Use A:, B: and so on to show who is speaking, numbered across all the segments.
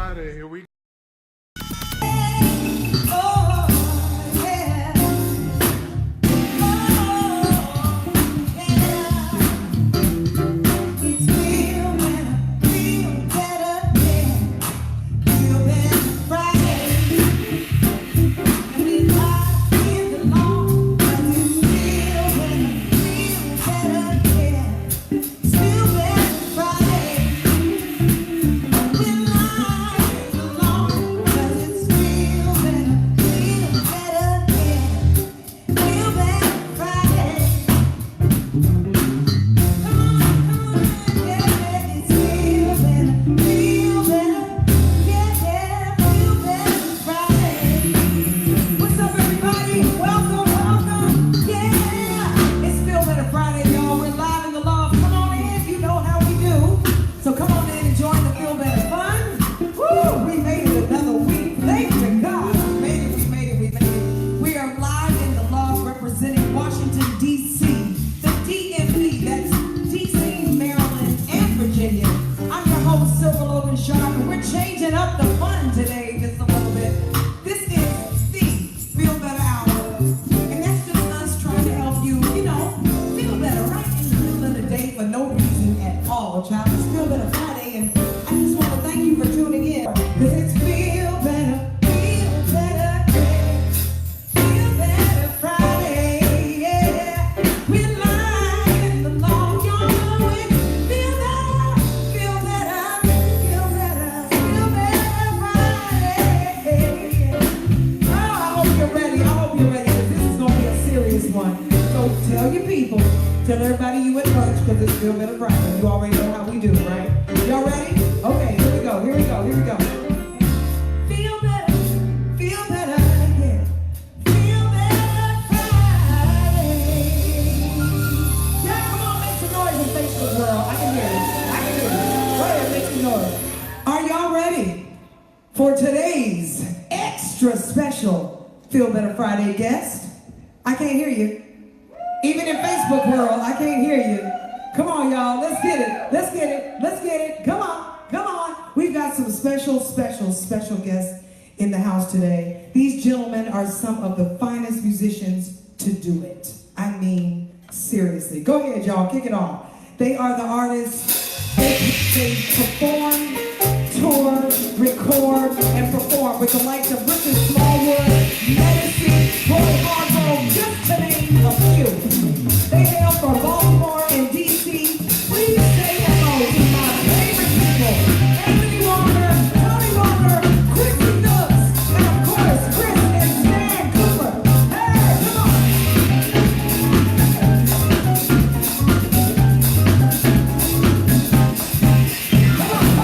A: Friday. Here we go.
B: Tell everybody you at lunch because it's Feel Better Friday. You already know how we do, right? Y'all ready? Okay, here we go, here we go, here we go. Feel better, yeah. Feel better Friday. Yeah, come on, make some noise in Facebook world. I can hear it. I can hear it. Go ahead, make some noise. Are y'all ready for today's extra special Feel Better Friday guest? I can't hear you. Even in Facebook world, I can't hear you. Come on, y'all. Let's get it. Let's get it. Let's get it. Come on. Come on. We've got some special guests in the house today. These gentlemen are some of the finest musicians to do it. I mean, seriously. Go ahead, y'all. Kick it off. They are the artists. They perform, tour, record, and perform with the likes of Richard Smallwood, Medicine, Roy Hargrove, just to name a few. They hail from Baltimore and D.C. Please say hello to my favorite people, Anthony Walker, Tony Walker, Chrissy Nooks, and of course, Chris and Stan Cooper. Hey, come on! Come on,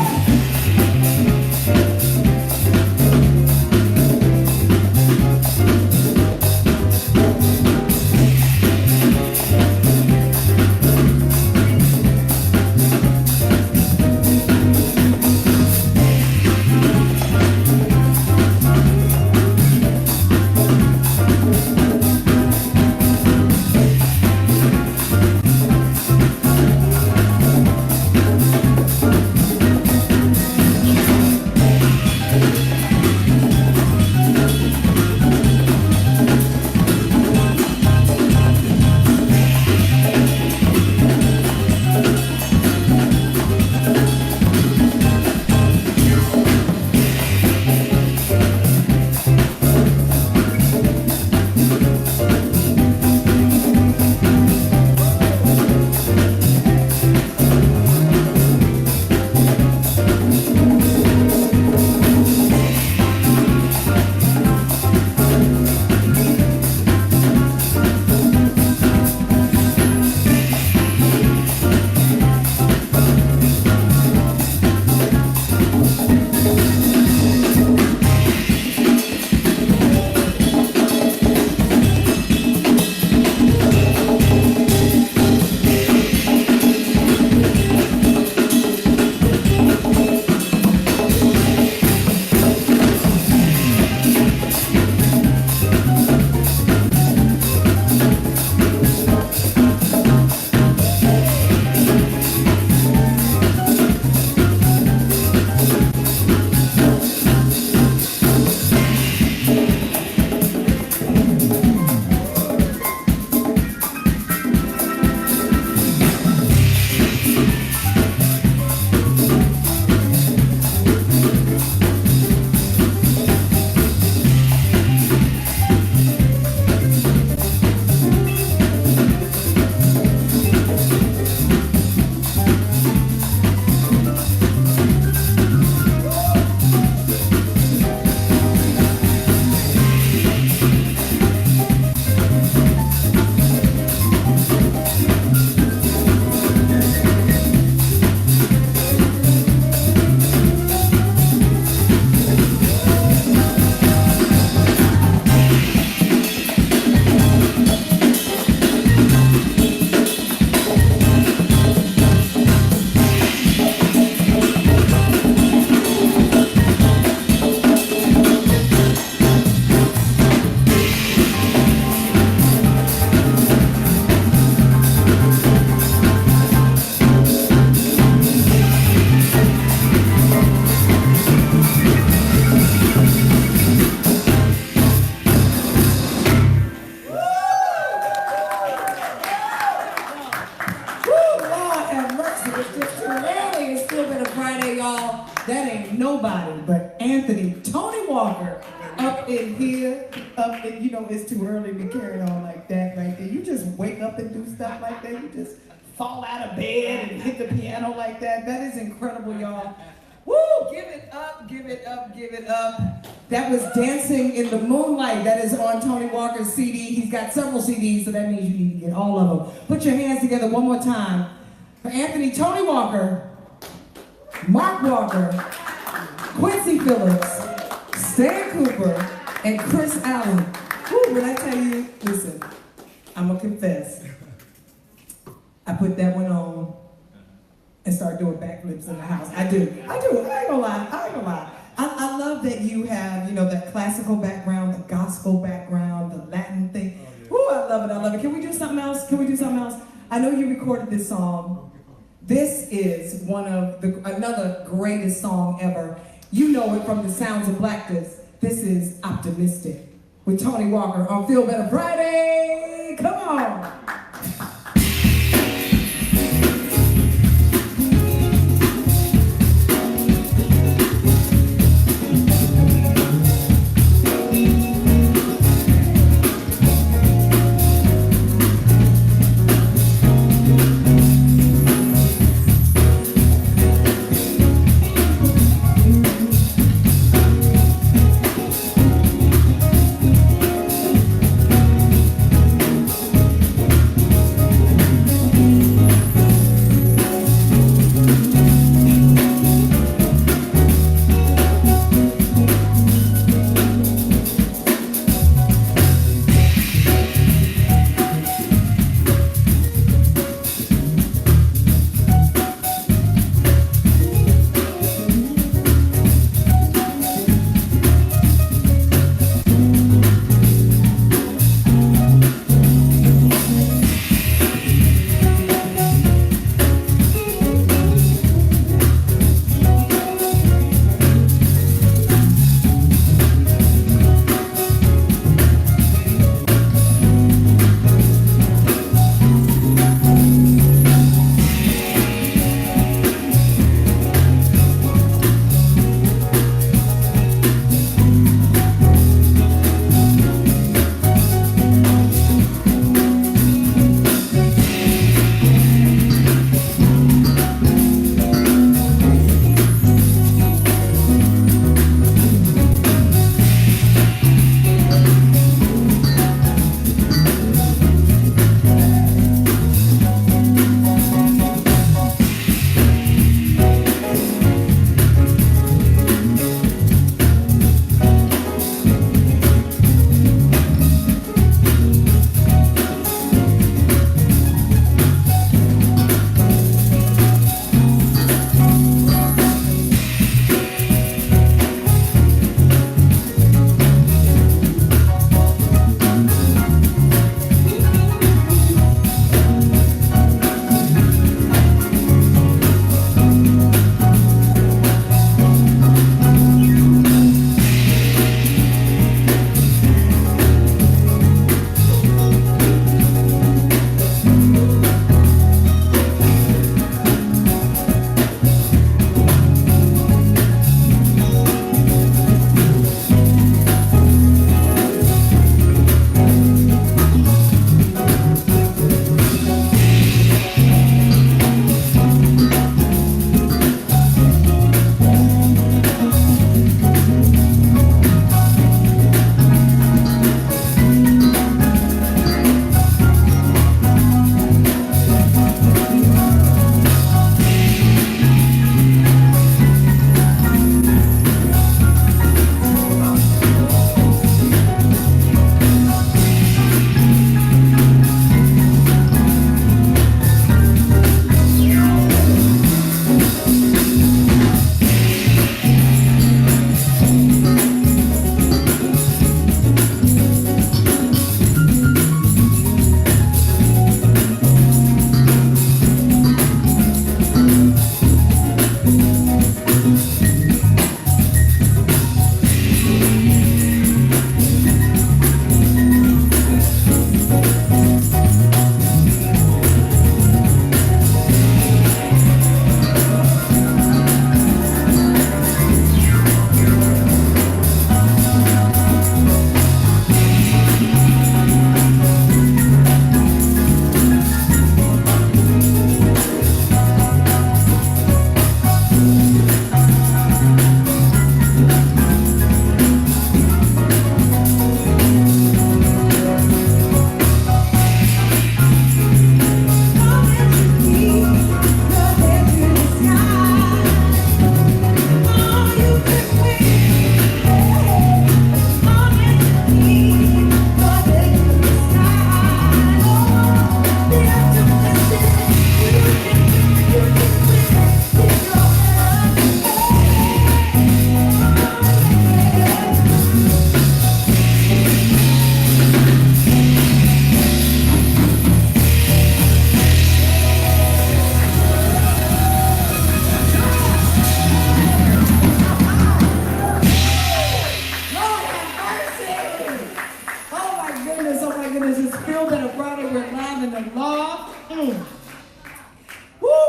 B: Friday, y'all. That ain't nobody but Anthony Tony Walker up in here. Up in, you know, it's too early to carry on like that right there. You just wake up and do stuff like that. You just fall out of bed and hit the piano like that. That is incredible, y'all. Woo! Give it up, give it up, give it up. That was Dancing in the Moonlight. That is on Tony Walker's CD. He's got several CDs, so that means you need to get all of them. Put your hands together one more time for Anthony Tony Walker, Mark Walker, Quincy Phillips, Stan Cooper, and Chris Allen. Woo, when I tell you, listen, I'm gonna confess. I put that one on and start doing backflips in the house. I do. I ain't gonna lie. I love that you have, you know, that classical background, the gospel background, the Latin thing. Ooh, I love it. Can we do something else? I know you recorded this song. This is another greatest song ever. You know it from the Sounds of Blackness. This is Optimistic with Tony Walker on Feel Better Friday. Come on.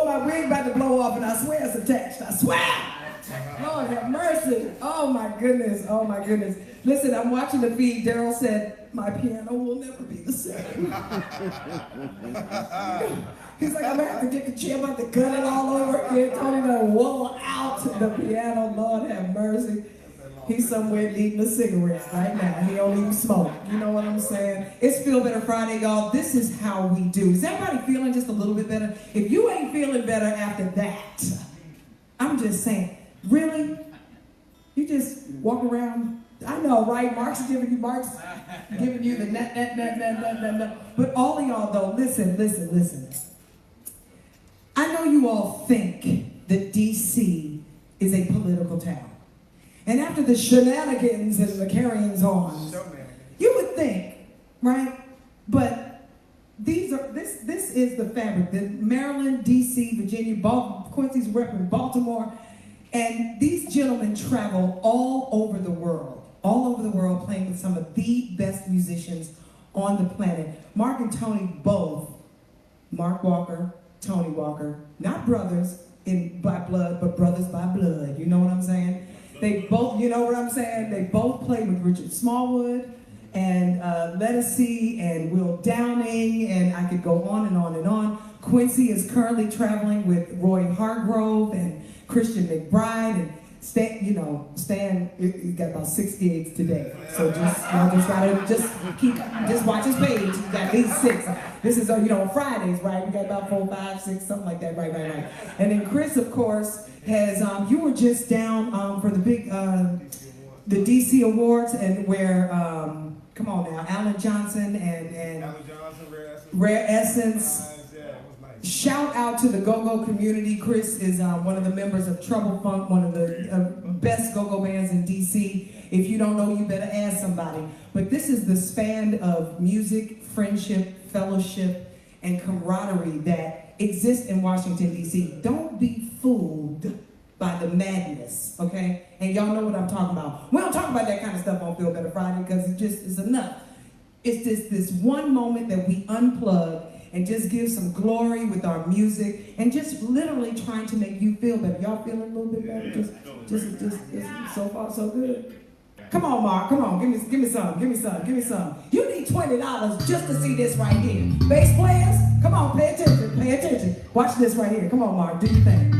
B: my wig about to blow off, and I swear it's attached. I swear. Lord have mercy. Oh my goodness. Oh my goodness. Listen, I'm watching the feed. Daryl said, my piano will never be the same. He's like, I'm gonna have to get the chair, I'm about to cut it all over again. Tony done wall out the piano. Lord have mercy. He's somewhere eating a cigarette right now. He don't even smoke. You know what I'm saying? It's Feel Better Friday, y'all. This is how we do. Is everybody feeling just a little bit better? If you ain't feeling better after that, I'm just saying, really? You just walk around? I know, right? Mark's giving you the net. But all of y'all, though, listen. I know you all think that D.C. is a political town. And after the shenanigans and the carryings on, you would think, right? But this is the fabric. The Maryland, D.C., Virginia, Quincy's repping Baltimore. And these gentlemen travel all over the world, playing with some of the best musicians on the planet. Mark and Tony both, Mark Walker, Tony Walker, not brothers by blood, but brothers by blood. You know what I'm saying? They both, you know what I'm saying? They both played with Richard Smallwood and Lettucey and Will Downing, and I could go on and on and on. Quincy is currently traveling with Roy Hargrove and Christian McBride, and Stan, he's got about 6 gigs today. So just watch his page. He's got at least 6. This is Fridays, right? We got about 4, 5, 6, something like that, right. And then Chris, of course, has you were just down for the big the DC Awards, and where come on now, Alan Johnson and Rare Essence. Shout out to the go-go community. Chris is one of the members of Trouble Funk, one of the best go-go bands in D.C. If you don't know, you better ask somebody. But this is the span of music, friendship, fellowship, and camaraderie that exists in Washington, D.C. Don't be fooled by the madness, okay? And y'all know what I'm talking about. We don't talk about that kind of stuff on Feel Better Friday because it just is enough. It's this one moment that we unplug and just give some glory with our music, and just literally trying to make you feel better. Y'all feeling a little bit better? Just so far so good. Come on, Mark, come on, give me some. You need $20 just to see this right here. Bass players, come on, pay attention. Watch this right here. Come on, Mark, do your thing.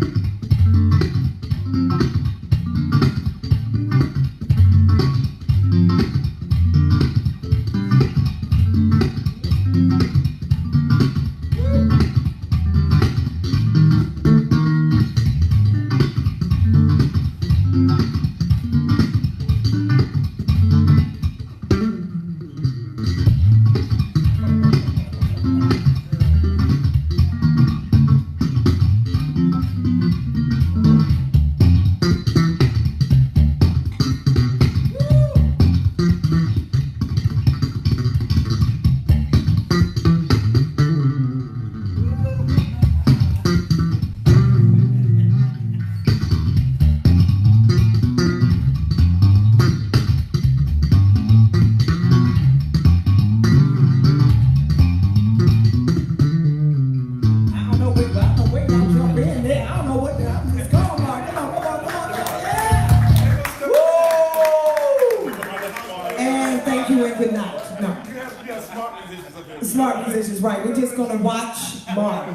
B: Smart musicians, right. We're just going to watch Mark.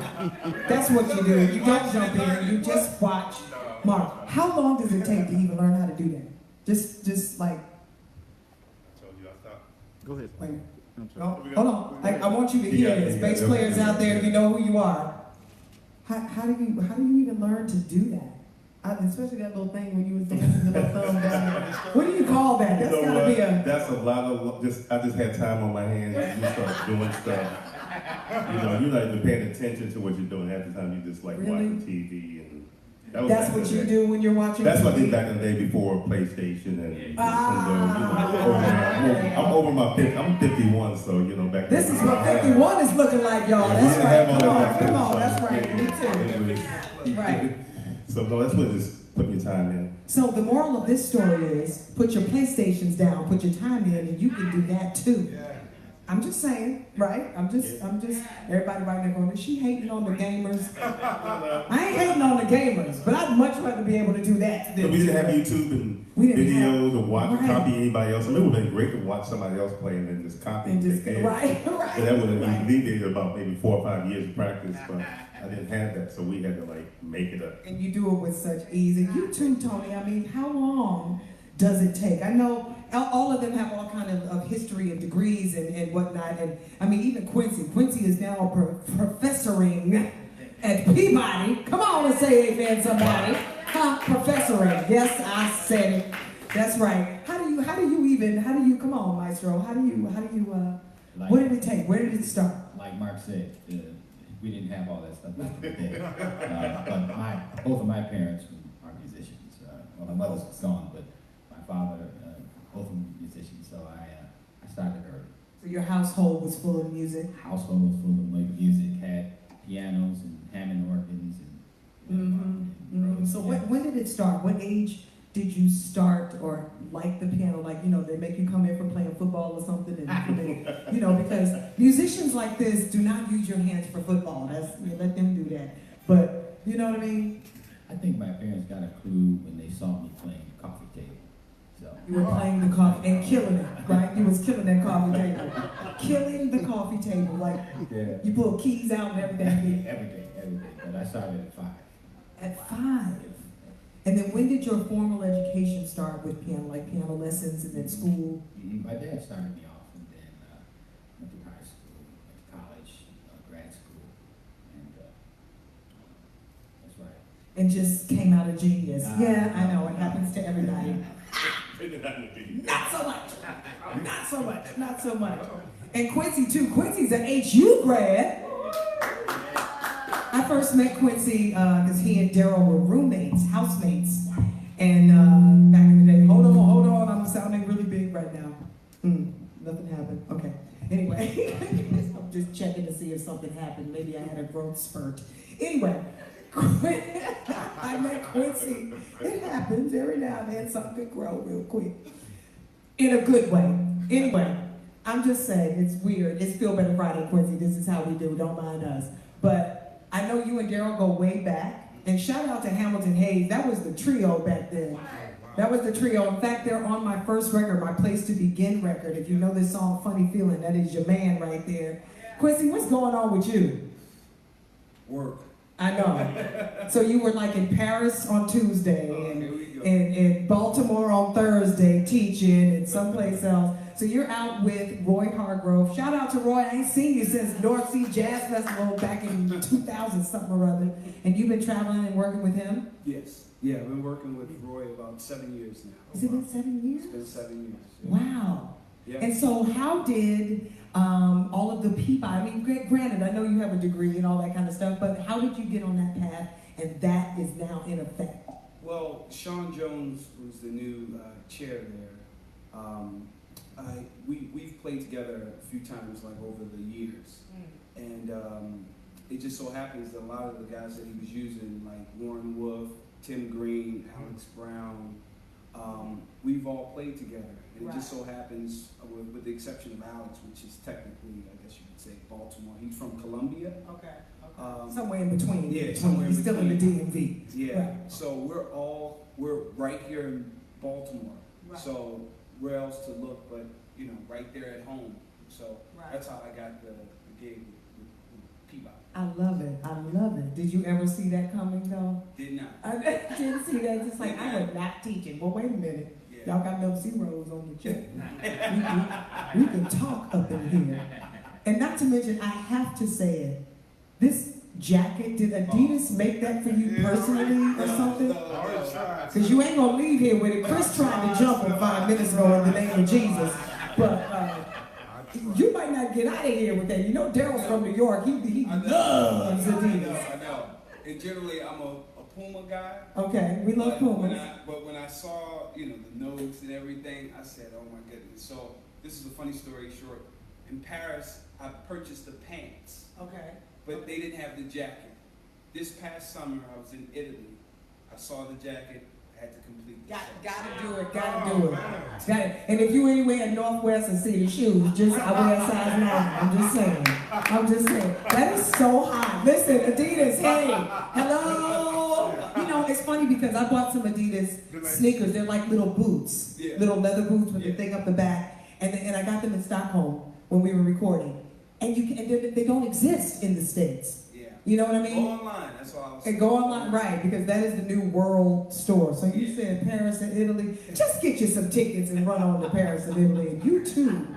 B: That's what you do. You don't jump in, you just watch Mark. How long does it take to even learn how to do that? Just like... I told you I'll stop. Go ahead. Wait. No, hold on. I want you to hear this. Bass players out there, you know who you are. How do you even learn to do that? Especially that little thing when you was dancing the little thumb down. What do you call that? That's gotta be a...
A: That's a lot of... I just had time on my hands and you start doing stuff. You're not even paying attention to what you're doing. Half the time you just watching TV and...
B: That's what you do when you're watching
A: That's
B: TV?
A: what I did back in the day before PlayStation and... I'm over my 50. I'm 51, so back
B: This is what 51 is looking like, y'all. That's right. Come on. That's right. Me too. Right.
A: So no, that's what just put your time in.
B: So the moral of this story is, put your PlayStations down, put your time in, and you can do that too. I'm just saying, right? I'm just, everybody right now going, is she hating on the gamers? I ain't hating on the gamers, but I'd much rather be able to do that.
A: But we didn't have YouTube and video to watch or copy anybody else. I mean, it would have been great to watch somebody else play and then just copy and just
B: right.
A: But that would have alleviated about maybe 4 or 5 years of practice, but I didn't have that, so we had to like make it up.
B: And you do it with such ease. And you too, Tony, I mean, how long does it take? I know all of them have all kind of history and degrees and whatnot. And I mean, even Quincy. Quincy is now professoring at Peabody. Come on and say amen, somebody. Professoring. Yes, I said it. That's right. How do you, come on, Maestro, what did it take? Where did it start?
C: Like Mark said, we didn't have all that stuff back in the day. But both of my parents are musicians. Well, my mother's gone, but my father, both of them musicians, so I started early.
B: So your household was full of music?
C: Household was full of music, had pianos and Hammond organs.
B: So when did it start? What age did you start or like the piano? Like, they make you come in for playing football or something, and because musicians like this do not use your hands for football. Let them do that. But you know what I mean?
C: I think my parents got a clue when they saw me playing the coffee table. So
B: you were playing the coffee and killing it, right? You was killing that coffee table, killing the coffee table. Like you pull keys out and everything.
C: Every day. But I started at 5.
B: At 5. And then when did your formal education start with piano, like piano lessons and then school?
C: My dad started me off, and then went to high school, went to college, grad school, and that's right.
B: And just came out a genius. Yeah, I know, it happens to everybody. Not so much. And Quincy too. Quincy's an HU grad. I first met Quincy because he and Daryl were roommates, housemates. And back in the day, hold on, I'm sounding really big right now. Nothing happened. Okay. Anyway, I'm just checking to see if something happened. Maybe I had a growth spurt. Anyway, I met Quincy. It happens every now and then. Something could grow real quick. In a good way. Anyway, I'm just saying, it's weird. It's Feel Better Friday, Quincy. This is how we do. Don't mind us. But I know you and Daryl go way back. And shout out to Hamilton Hayes. That was the trio back then. That was the trio. In fact, they're on my first record, my Place to Begin record. If you know this song, Funny Feeling, that is your man right there. Quincy, what's going on with you?
D: Work.
B: I know. So you were like in Paris on Tuesday and in Baltimore on Thursday teaching and someplace else. So you're out with Roy Hargrove. Shout out to Roy. I ain't seen you since North Sea Jazz Festival back in 2000 something or other. And you've been traveling and working with him?
D: Yes. Yeah, I've been working with Roy about 7 years now.
B: Has it been 7 years?
D: It's been 7 years. Yeah.
B: Wow.
D: Yeah.
B: And so how did all of the people, I mean, granted, I know you have a degree and all that kind of stuff, but how did you get on that path and that is now in effect?
D: Well, Sean Jones, who's the new chair there, we've played together a few times, like over the years. And it just so happens that a lot of the guys that he was using, like Warren Wolf, Tim Green, Alex Brown, we've all played together. And it just so happens, with the exception of Alex, which is technically, I guess you could say, Baltimore. He's from Columbia.
B: Okay. Somewhere in between.
D: Yeah, somewhere in
B: He's still in the DMV.
D: Yeah.
B: Right.
D: So we're right here in Baltimore.
B: Right.
D: So where else to look but, right there at home. So that's how I got the gig with Peabody.
B: I love it. Did you ever see that coming though?
D: Did not.
B: I didn't see that. Just like, I was not teaching. Well, wait a minute.
D: Yeah.
B: Y'all got no zeros on the check. we can talk up in here. And not to mention, I have to say it. This jacket, did Adidas make that for you personally or something? Because you ain't going to leave here with it. Chris tried to jump him 5 minutes ago in the name of Jesus. But you might not get out of here with that. You know Daryl's from New York. He loves Adidas.
D: I know. And generally, I'm a Puma guy.
B: Okay, we love Puma.
D: But when I saw, the notes and everything, I said, oh my goodness. So this is a funny story short. In Paris, I purchased the pants.
B: Okay.
D: But they didn't have the jacket. This past summer, I was in Italy. I saw the jacket, had to complete the
B: Gotta do it, gotta do it. Got it. And if you anywhere in Northwest and see the shoes, I wear a size 9. I'm just saying. That is so hot. Listen, Adidas, hey, hello. You know, it's funny because I bought some Adidas sneakers. They're like little boots, little leather boots with the thing up the back. And I got them in Stockholm when we were recording. And they don't exist in the States. You know what I mean?
D: Go online, that's all I was saying.
B: And go online, right, because that is the new world store. So you said Paris and Italy. Just get you some tickets and run on to Paris and Italy, and you too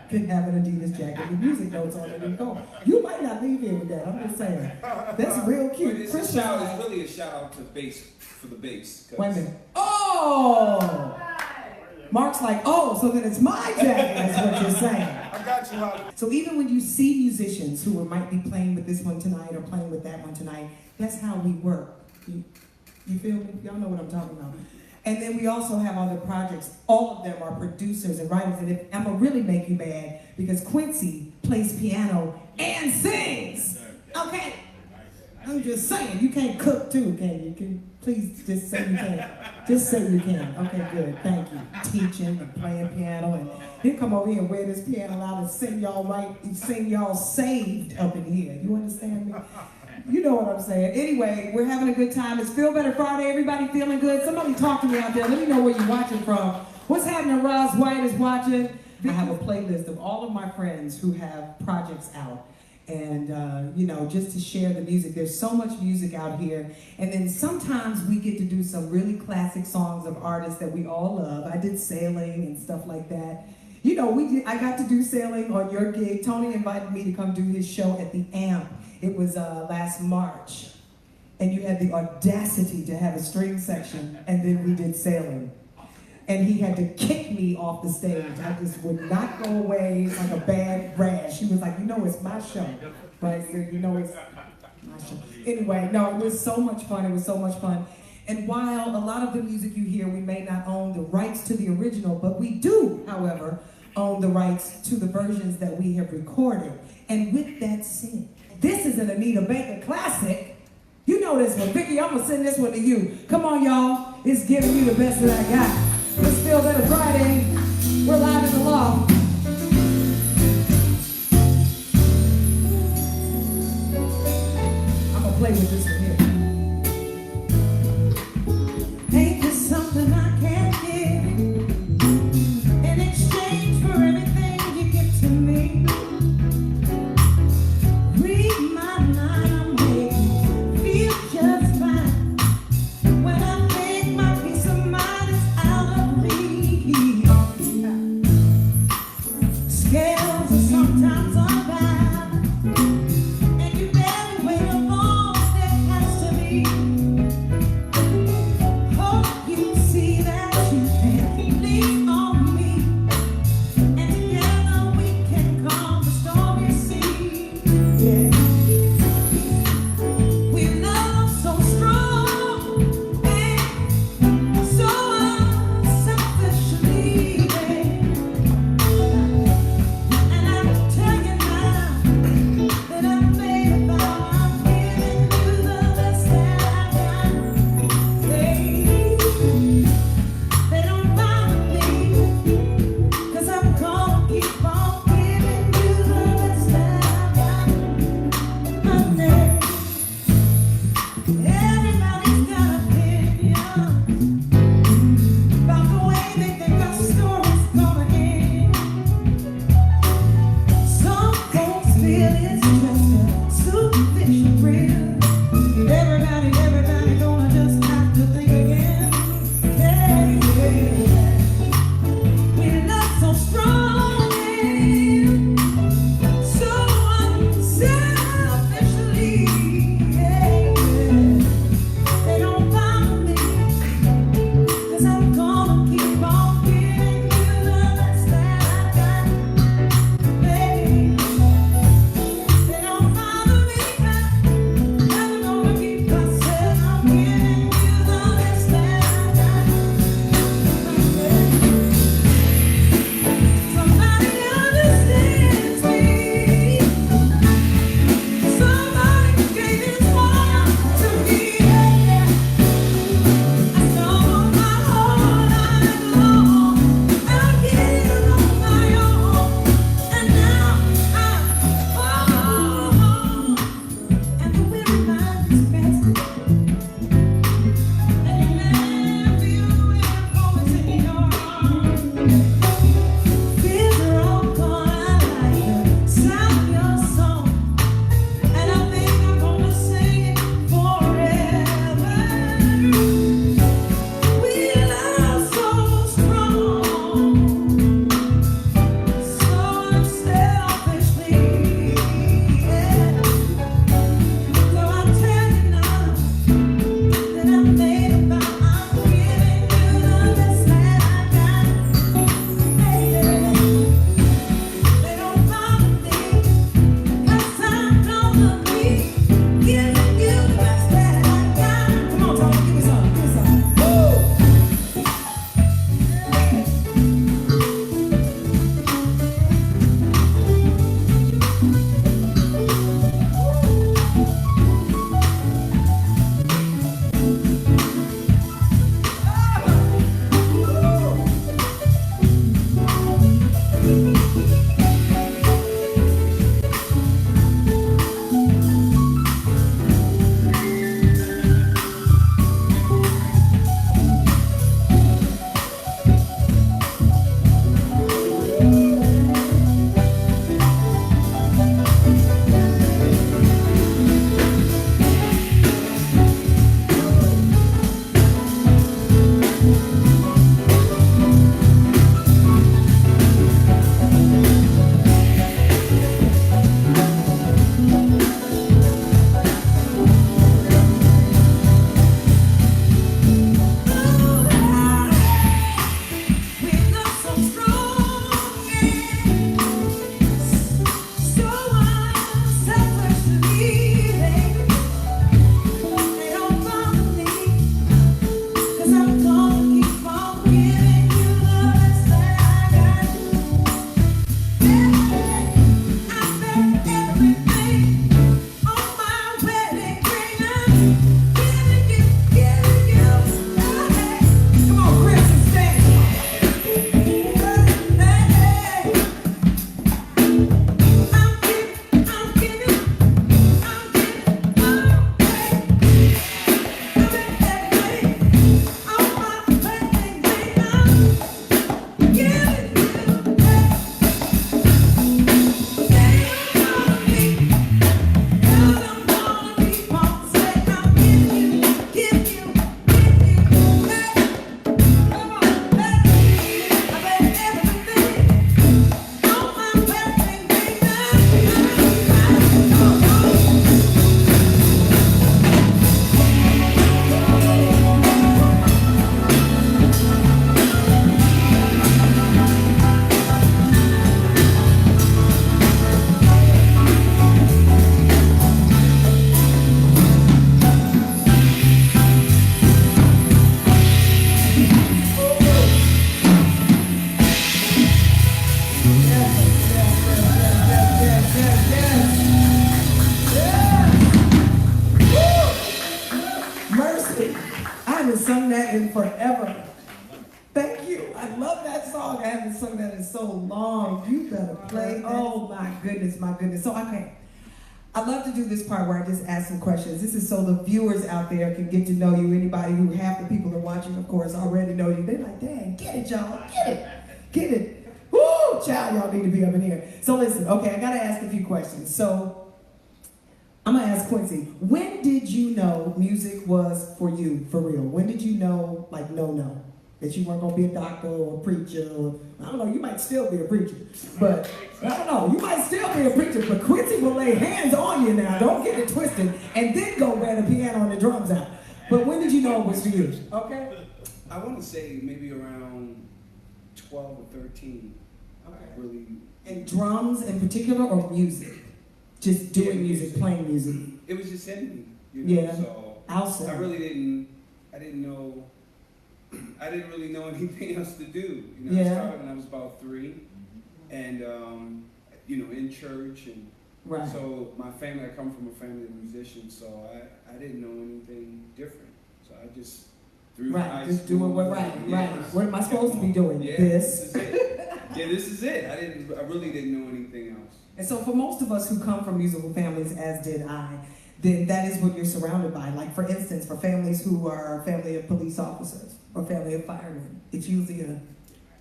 B: can have an Adidas jacket with music notes on it and go. You might not leave here with that, I'm just saying. That's real cute.
D: It's really a shout out to bass, for the bass.
B: Wait a minute. Oh! Mark's like, oh, so then it's my jacket, is what you're saying.
D: I got you, Holly.
B: So even when you see musicians who might be playing with this one tonight or playing with that one tonight, that's how we work. You feel me? Y'all know what I'm talking about. And then we also have other projects. All of them are producers and writers. And I'm going to really make you mad because Quincy plays piano and sings. Okay? I'm just saying, you can't cook too, can you? Can please just say you can. Just say you can. Okay, good. Thank you. Teaching and playing piano, and he'll come over here and wear this piano out and sing y'all right, sing y'all saved up in here. You understand me? You know what I'm saying. Anyway, we're having a good time. It's Feel Better Friday. Everybody feeling good? Somebody talk to me out there. Let me know where you're watching from. What's happening? Roz White is watching. I have a playlist of all of my friends who have projects out. And, you know, just to share the music. There's so much music out here. And then sometimes we get to do some really classic songs of artists that we all love. I did Sailing and stuff like that. You know, I got to do Sailing on your gig. Tony invited me to come do his show at the AMP. It was last March. And you had the audacity to have a string section. And then we did Sailing. And he had to kick me off the stage. I just would not go away like a bad rash. He was like, you know, it's my show. Right? So, you know, it's my show. Anyway, no, it was so much fun. It was so much fun. And while a lot of the music you hear, we may not own the rights to the original, but we do, however, own the rights to the versions that we have recorded. And with that said, this is an Anita Baker classic. You know this one. Vicki, I'm going to send this one to you. Come on, y'all. It's giving you the best that I got. It's Feel Better Friday. We're live in the loft. I'm gonna play with this one here. Ain't this something I can't give in exchange for everything you give to me? Read my mind, I'm making feel just fine when I think my peace of mind is out of reach. Scales are sometimes unbound, and you barely wait alone. There has to in forever. Thank you. I love that song. I haven't sung that in so long. You better play. Oh my goodness, my goodness. So okay. I love to do this part where I just ask some questions. This is so the viewers out there can get to know you. Anybody who half the people are watching, of course, already know you. They're like, dang, get it, y'all. Get it. Get it. Woo! Child, y'all need to be up in here. So listen, okay, I got to ask a few questions. So I'm going to ask Quincy, when did you know music was for you, for real? When did you know, like, no, that you weren't going to be a doctor or a preacher? Or, I don't know, you might still be a preacher. But, I don't know, you might still be a preacher, but Quincy will lay hands on you now. Don't get it twisted. And then go wear the piano and the drums out. But when did you know it was for you? Okay?
D: I want to say maybe around 12 or 13.
B: Okay.
D: Really.
B: And drums in particular or music? Just doing music, playing music?
D: It was just in me, you know?
B: Yeah.
D: So
B: Also.
D: I didn't really know anything else to do. You know,
B: Yeah.
D: I started when I was about 3, and you know, in church, and
B: Right.
D: so my family. I come from a family of musicians, so I didn't know anything different. So I just through high
B: Just
D: school.
B: doing what right. What am I supposed to be doing?
D: Yeah,
B: This.
D: is it. Yeah, this is it. I really didn't know anything else.
B: And so for most of us who come from musical families, as did I, then that is what you're surrounded by. Like for instance, for families who are a family of police officers or family of firemen, it's usually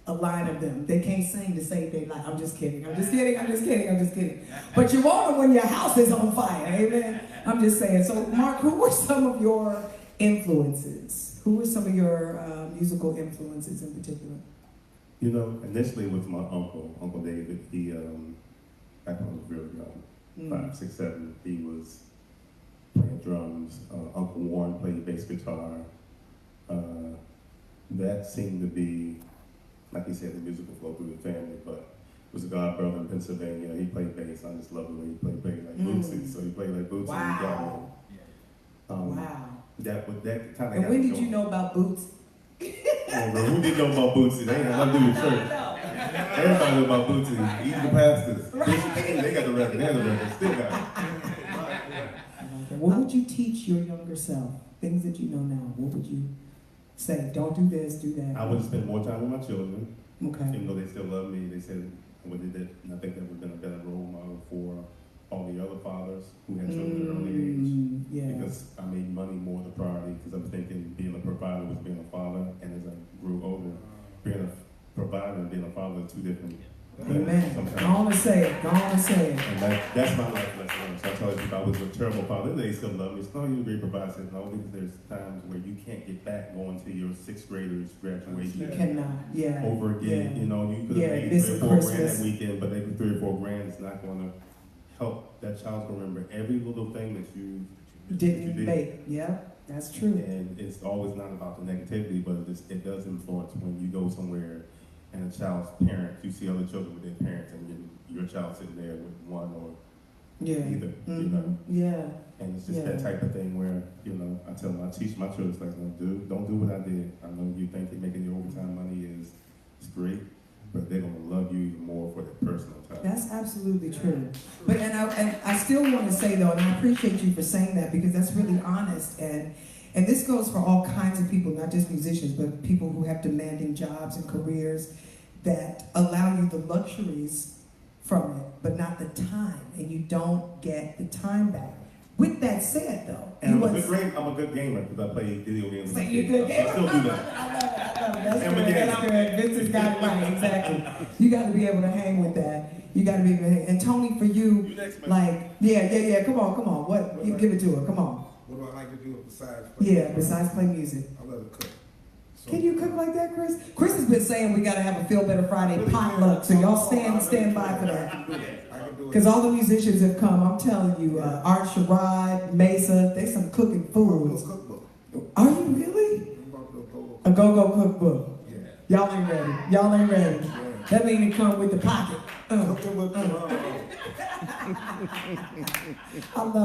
B: a line of them. They can't sing to save their life. I'm just kidding. I'm just kidding. I'm just kidding. I'm just kidding. But you won't when your house is on fire. Amen. I'm just saying. So Mark, who were some of your influences? Who were some of your musical influences in particular?
A: You know, initially with my Uncle David, he, back when I was really young, 5, 6, 7, he was playing drums. Uncle Warren played bass guitar. That seemed to be, like he said, the musical flow through the family, but it was a god brother in Pennsylvania. He played bass. I just love the way he played bass like Bootsy. So he played like Bootsy.
B: Wow.
A: Wow. That kind of.
B: And when did you know about Boots?
A: Who didn't know about Bootsy? They ain't had nothing to do with church. Everybody knew about Bootsy. Even the pastors. They got the record. They had the record. Still got it.
B: What would you teach your younger self? Things that you know now. What would you say? Don't do this, do that.
A: I would spend more time with my children.
B: Okay.
A: Even though they still love me, they said what they did. And I think that would have been a better role model for all the other fathers who had children at an early age.
B: Yeah.
A: Because I made money more the priority, because I'm thinking being a provider was being a father, and as I grew older, being a provider and being a father are two different things.
B: Amen. Go on and say it. Go on and say it.
A: And that's my life lesson. So I tell people I was a terrible father. They still love me. No, you're a great provider. I said, no, because there's times where you can't get back going to your 6th graders graduation.
B: You cannot. Yeah.
A: Over again.
B: Yeah.
A: You know, you could have made 3 or 4 grand that weekend, but maybe 3 or 4 grand is not going to help that child remember every little thing that you
B: did.
A: make.
B: Yeah, that's true.
A: And it's always not about the negativity, but it does influence when you go somewhere and a child's parent, you see other children with their parents, and your child sitting there with one or either, you know.
B: Yeah.
A: And it's just that type of thing where, you know, I teach my children, like, don't do what I did. I know you think that making your overtime money is great, but they're gonna love you even more for their personal time.
B: That's absolutely true. But and I still want to say though, and I appreciate you for saying that, because that's really honest, and this goes for all kinds of people, not just musicians, but people who have demanding jobs and careers that allow you the luxuries from it, but not the time, and you don't get the time back. With that said, though,
A: and I'm a good gamer because I play video games.
B: So you're a good gamer.
A: I still do that.
B: I love it. That's good. Vince has got it right. Exactly. You got to be able to hang with that. You got to be able to hang. And Tony, for you, like, yeah. Come on. What? You give it to her. Come on.
E: What do I like to do besides play?
B: Besides play music.
E: I love to cook. So,
B: can you cook like that, Chris? Chris has been saying we got to have a Feel Better Friday potluck, so y'all stand by for that. Because all the musicians have come. I'm telling you, Art Sherrod, Mesa, they some cooking fools. Are you really? A go-go cookbook.
E: Yeah.
B: Y'all ain't ready. Y'all ain't ready.
E: Yeah.
B: That means it come with the pocket. I love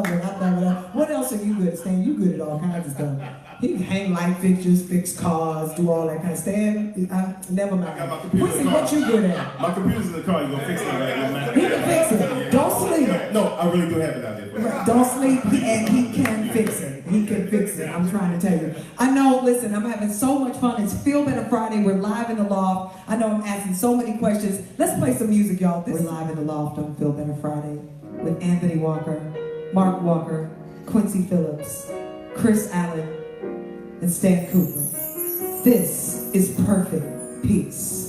B: it. What else are you good at, Stan? You good at all kinds of stuff. He can hang light fixtures, fix cars, do all that kind of stuff. Never mind.
A: I got my computer in the car.
B: What you good at?
A: My computer's in the car. You gonna fix it right?
B: He can fix it. Don't sleep.
A: No, I really do have it out there.
B: Don't sleep, and he can fix it. He can to fix it. I'm trying to tell you. I know, listen, I'm having so much fun. It's Feel Better Friday. We're live in the loft. I know I'm asking so many questions. Let's play some music, y'all. We're live in the loft on Feel Better Friday with Anthony Walker, Mark Walker, Quincy Phillips, Chris Allen, and Stan Cooper. This is Perfect Peace.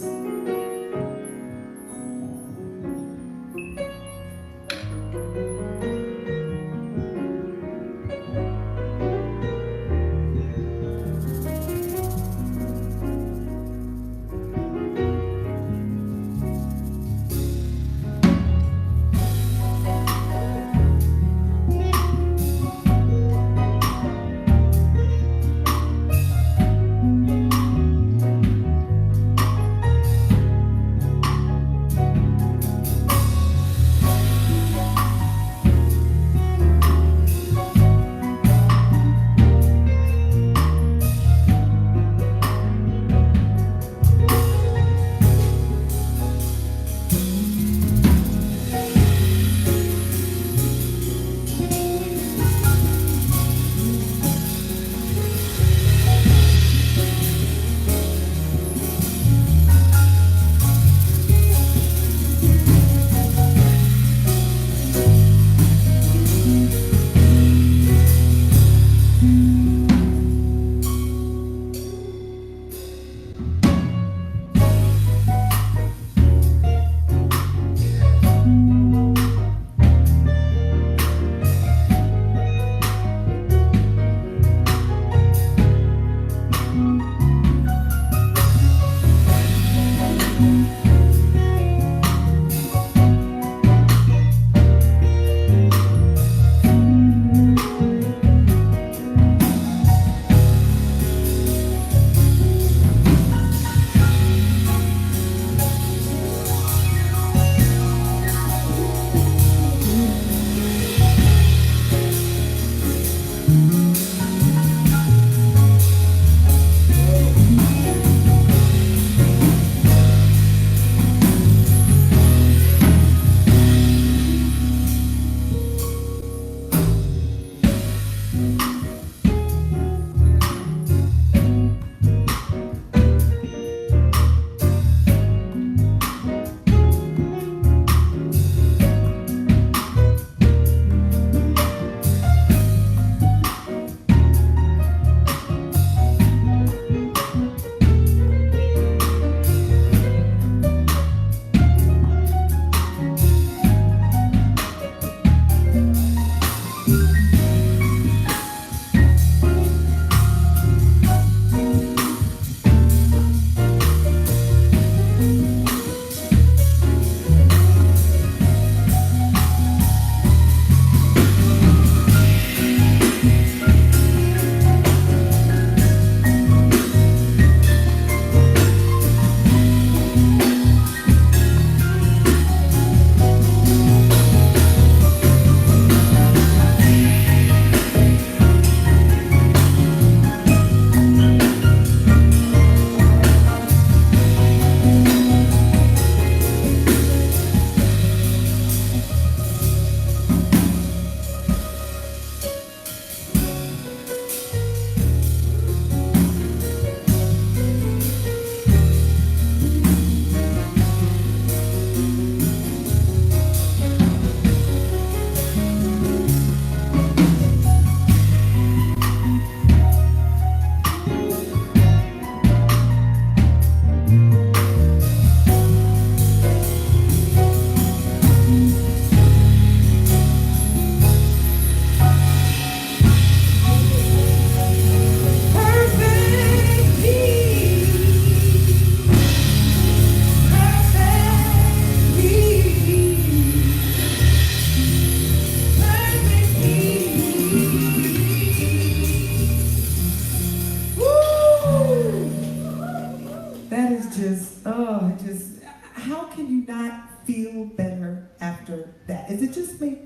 B: how can you not feel better after that? Is it just me?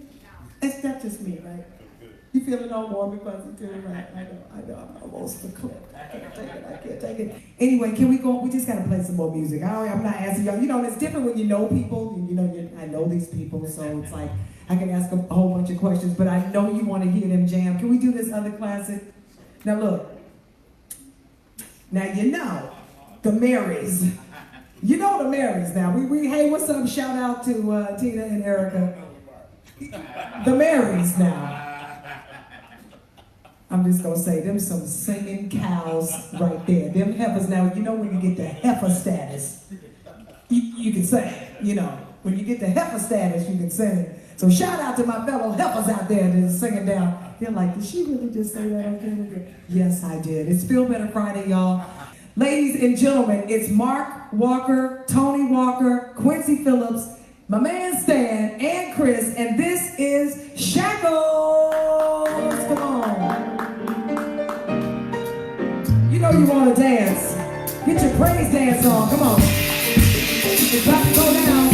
B: It's not just me, right? You feeling all warm and fuzzy too, right? I know, I'm almost the clip. I can't take it. Anyway, can we go? We just gotta play some more music. I'm not asking y'all. You know, it's different when you know people. I know these people, so it's like I can ask a whole bunch of questions, but I know you want to hear them jam. Can we do this other classic? Now look. Now you know the Marys. You know the Marys now. We hey, what's up? Shout out to Tina and Erica. The Marys now. I'm just gonna say them some singing cows right there. Them heifers now, you know when you get the heifer status, you can sing, you know. When you get the heifer status, you can sing. So shout out to my fellow heifers out there that is singing down. They're like, did she really just say that? Okay. Yes, I did. It's Feel Better Friday, y'all. Ladies and gentlemen, it's Mark Walker, Tony Walker, Quincy Phillips, my man Stan, and Chris, and this is Shackles. Come on. You know you want to dance. Get your praise dance on. Come on. It's about to go down.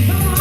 B: Come on.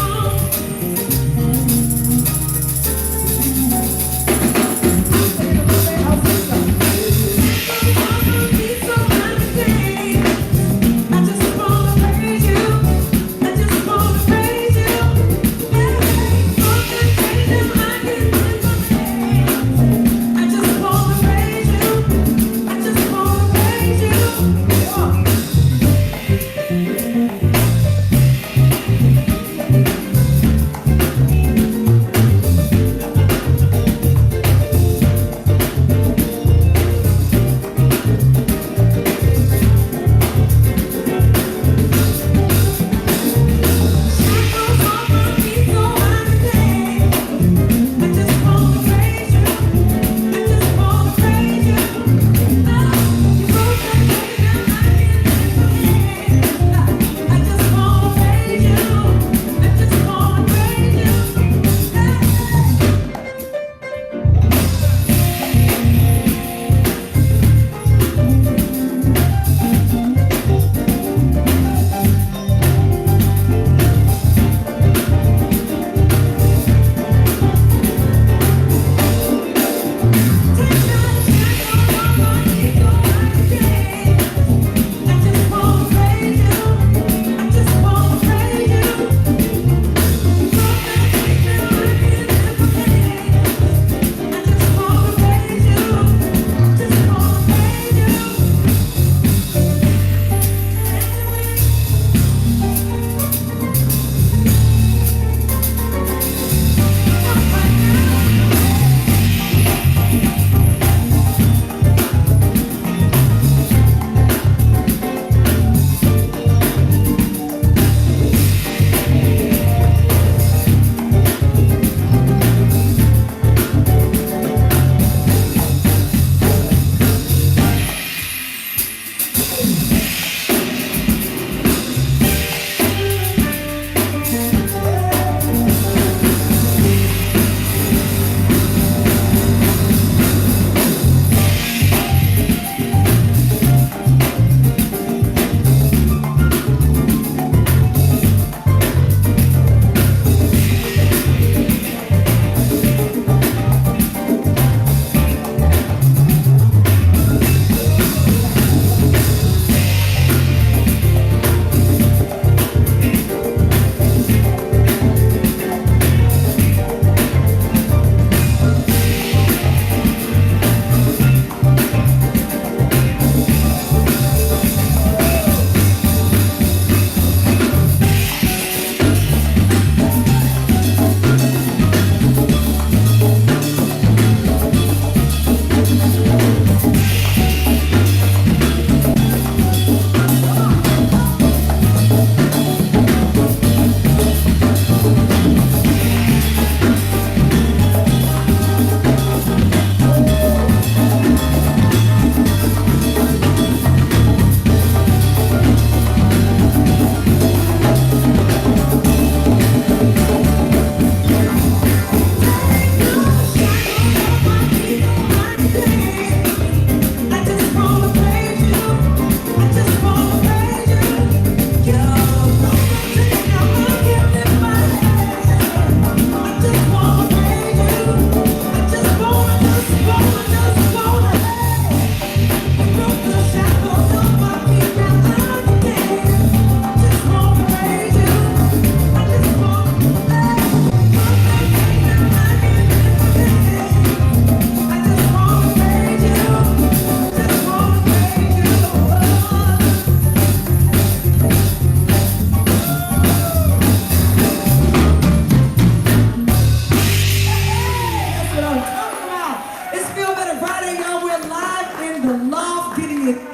B: better Friday, y'all. We're live in the loft, getting it in.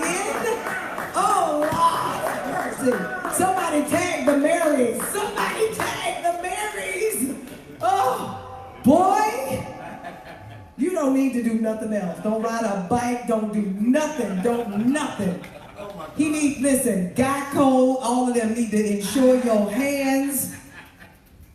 B: Oh, Lord, mercy. Somebody tag the Marys. Somebody tag the Marys. Oh, boy. You don't need to do nothing else. Don't ride a bike. Don't do nothing. Don't nothing. He needs, listen, Geico, all of them need to insure your hands.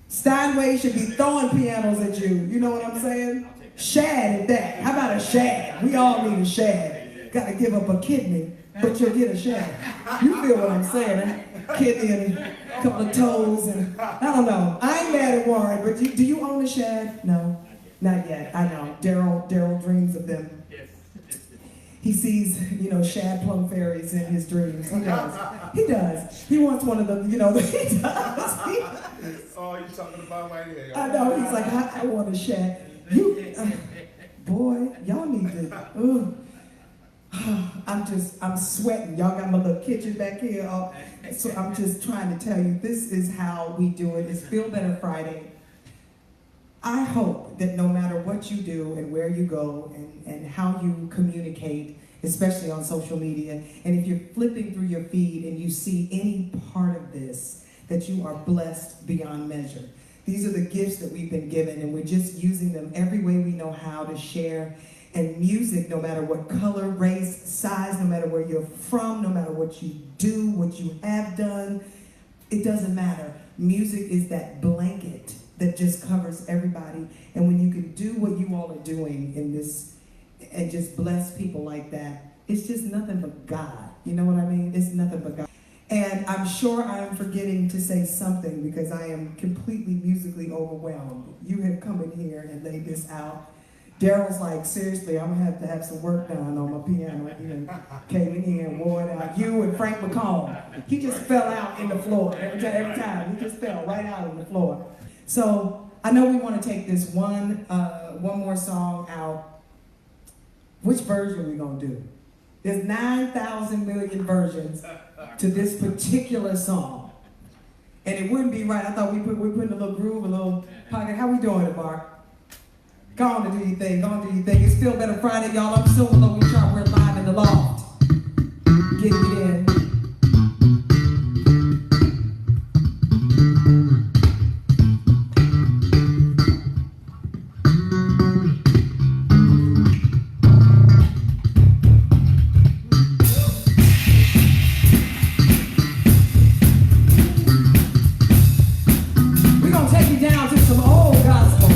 B: Steinway should be throwing pianos at you. You know what I'm saying? Shad at that. How about a shad? We all need a shad. Got to give up a kidney, but you'll get a shad. You feel what I'm saying? A kidney and a couple of toes and I don't know. I ain't mad at Warren, but do you own a shad? No, not yet. I know. Daryl dreams of them. He sees, shad plum fairies in his dreams. He does. He does. He wants one of them, he does.
E: Oh, you're talking about right here.
B: I know. He's like, I want a shad. Boy, y'all need to. I'm sweating. Y'all got my little kitchen back here. So I'm just trying to tell you, this is how we do it. It's Feel Better Friday. I hope that no matter what you do and where you go and how you communicate, especially on social media, and if you're flipping through your feed and you see any part of this, that you are blessed beyond measure. These are the gifts that we've been given, and we're just using them every way we know how to share. And music, no matter what color, race, size, no matter where you're from, no matter what you do, what you have done, it doesn't matter. Music is that blanket that just covers everybody. And when you can do what you all are doing in this and just bless people like that, it's just nothing but God. You know what I mean? It's nothing but God. And I'm sure I'm forgetting to say something because I am completely musically overwhelmed. You have come in here and laid this out. Daryl's like, seriously, I'm going to have some work done on my piano. You came in here and wore it out. You and Frank McComb. He just fell out in the floor every time. He just fell right out on the floor. So I know we want to take this one more song out. Which version are we going to do? There's 9,000 million versions to this particular song. And it wouldn't be right. I thought we're putting a little groove, a little pocket. How we doing it, Mark? Go on and do your thing. Go on and do your thing. It's Feel Better Friday, y'all. I'm Sylver, Logan. We're live in the loft. Getting it in. We're going to take you down to some old gospel.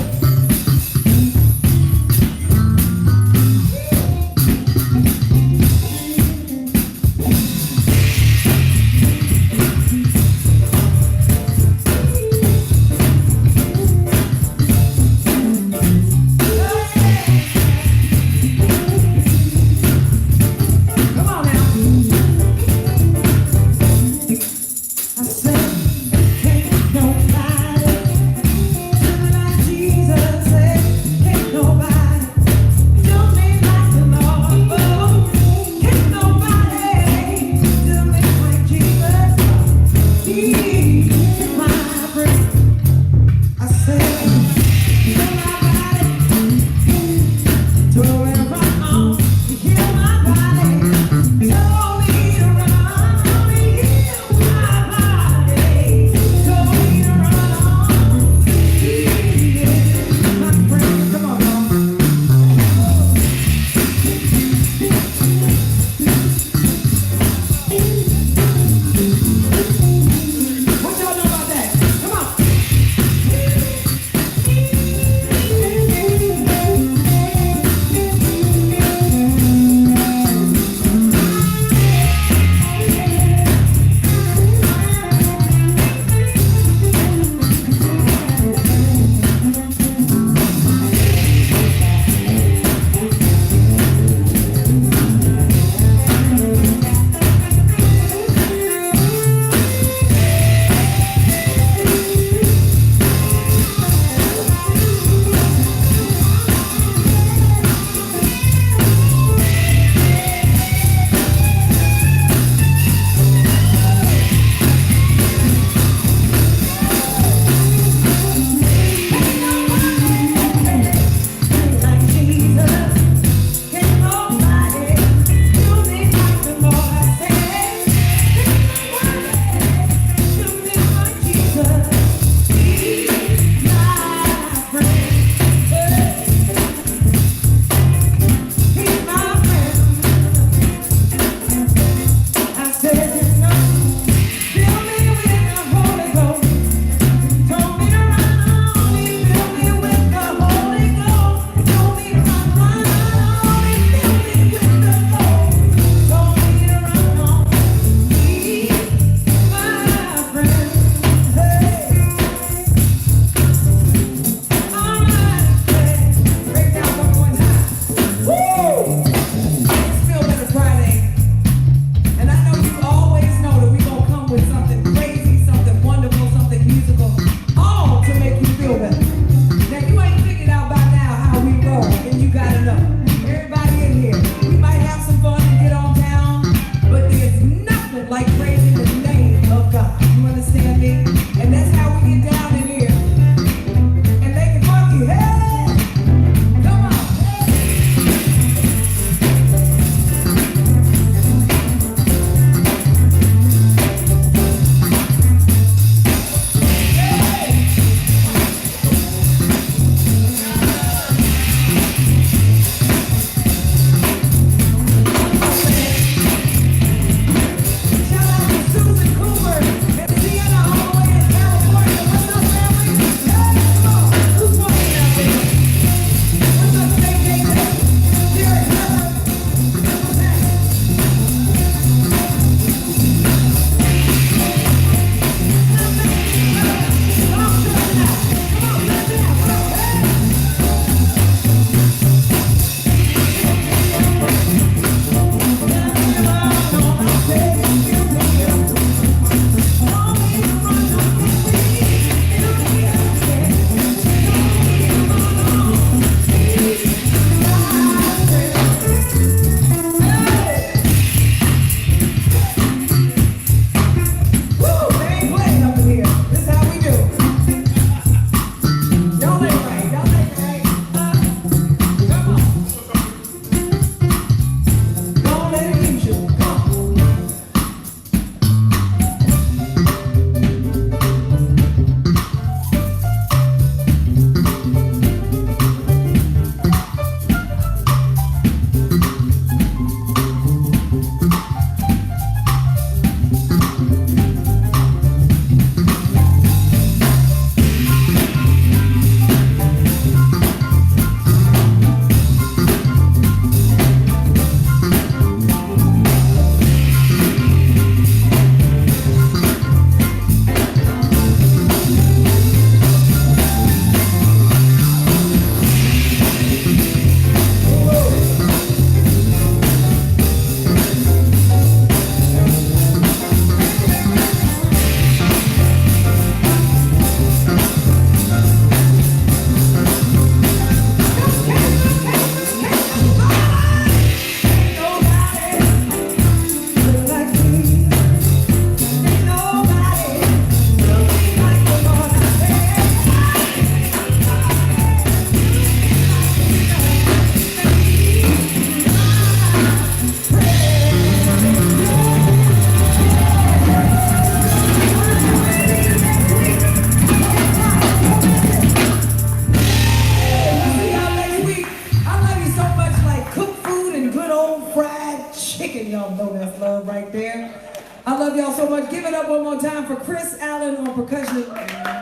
B: y'all know that's love right there. I love y'all so much. Give it up one more time for Chris Allen on percussion,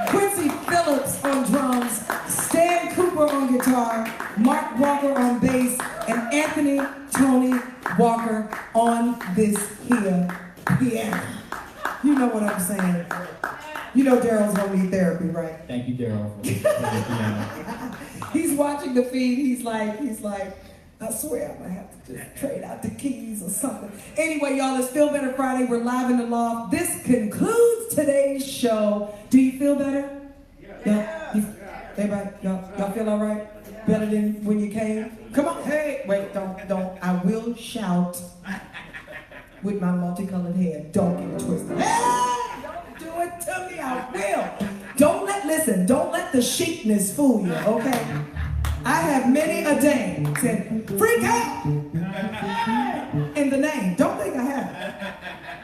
B: Quincy Phillips on drums, Stan Cooper on guitar, Mark Walker on bass, and Anthony Tony Walker on this here piano. You know what I'm saying. You know Daryl's gonna need therapy, right?
C: Thank you, Daryl, for playing the piano.
B: He's watching the feed. He's like, I swear I'm gonna have to just trade out the keys or something. Anyway, y'all, it's Feel Better Friday. We're live in the loft. This concludes today's show. Do you feel better? Yeah. Everybody, y'all feel all right? Better than when you came? Come on, hey, wait, don't. I will shout with my multicolored hair. Don't get it twisted. Hey, don't do it to me. I will. Don't let the chicness fool you, okay? I have many a day said, freak out in the name. Don't think I haven't.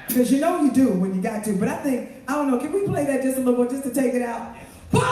B: Because you know you do when you got to. But I don't know, can we play that just a little more just to take it out? 1,